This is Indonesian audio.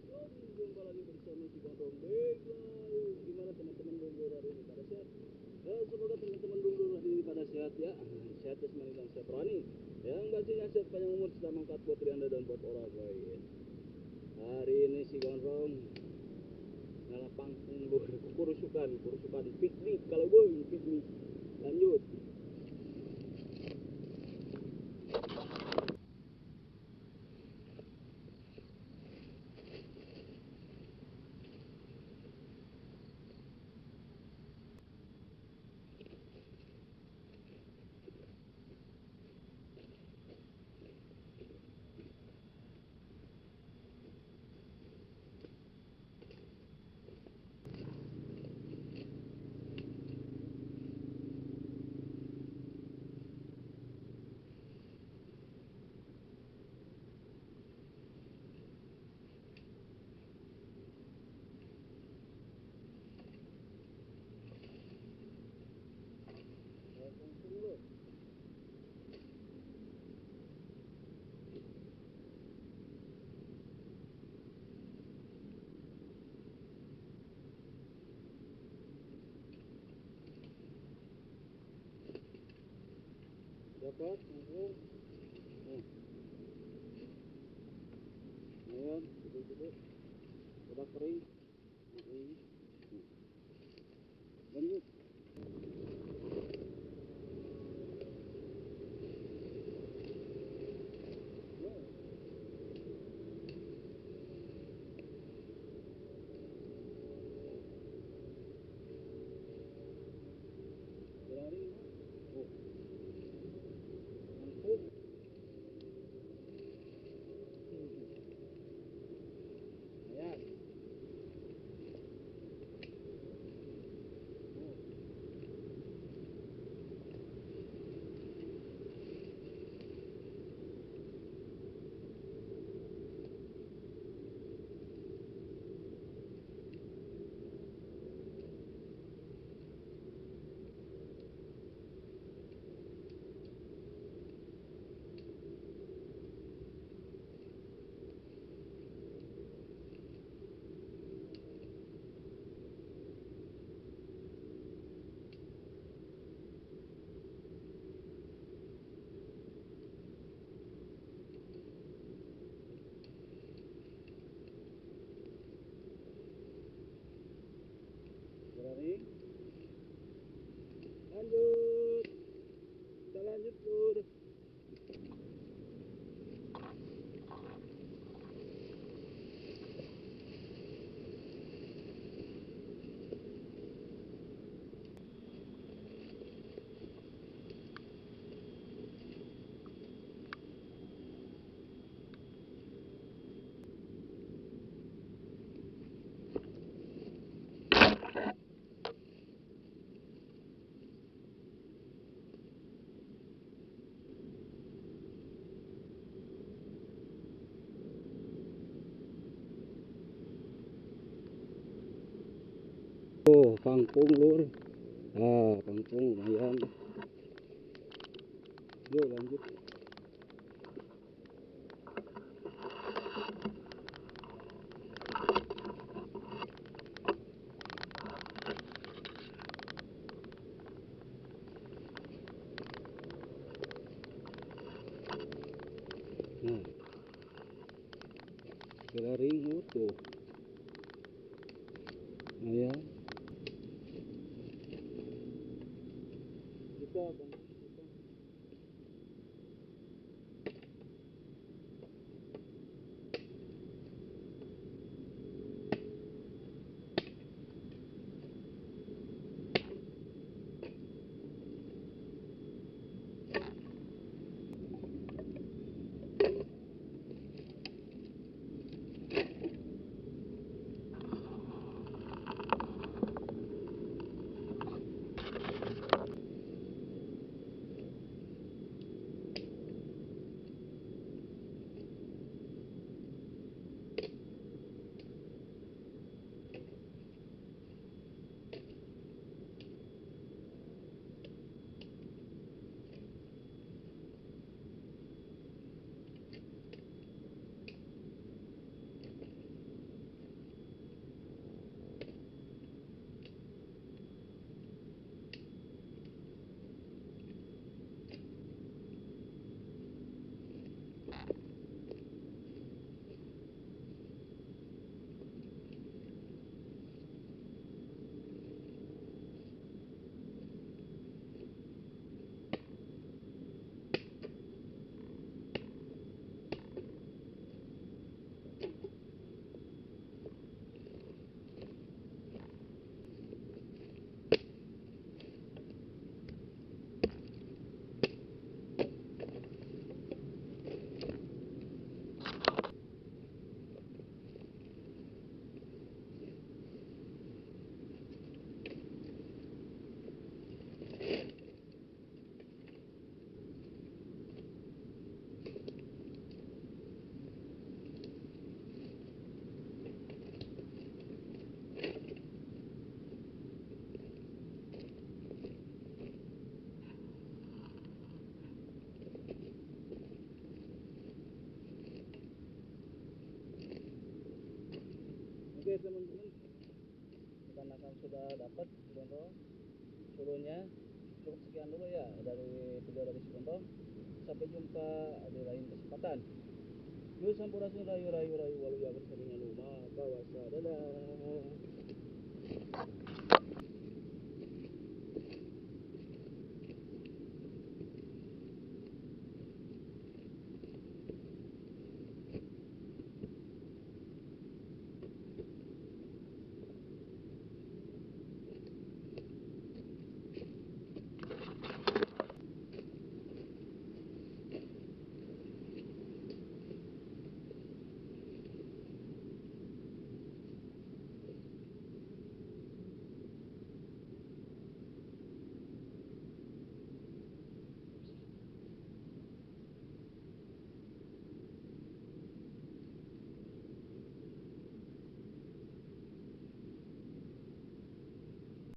Jumpa lagi bersama si Gondrong Baiklah, gimana teman-teman Donggor hari ini pada sehat? Ya, semoga teman-teman Donggor hari ini pada sehat ya. Sehat jasmani dan sehat rohani. Yang pastinya sehat panjang umur serta mangkat buat Anda dan buat orang lain. Hari ini si Gondrong dalam panggung kurusukan piknik kalau boy piknik. Lanjut. Dapat, langsung. Ayan, gede-gede. Udah kering. Lanjut. Berlari. Oh, langsung. Ayan. Berlari. Lanjut. Kita lanjut, Lur. Oh, kangkung, Lur. Ah, kangkung lumayan. Yuk lanjut. Nah, kelaring tuh. Lumayan. Kita kangkung kita. Oke teman-teman, akan sudah dapat Cibondo solonya. Cukup sekian dulu ya dari video dari Cibondo. Sampai jumpa di lain kesempatan. Yuk sampurasun rayu rayu rayu walu ya bersama rumah kawasa. Dadah.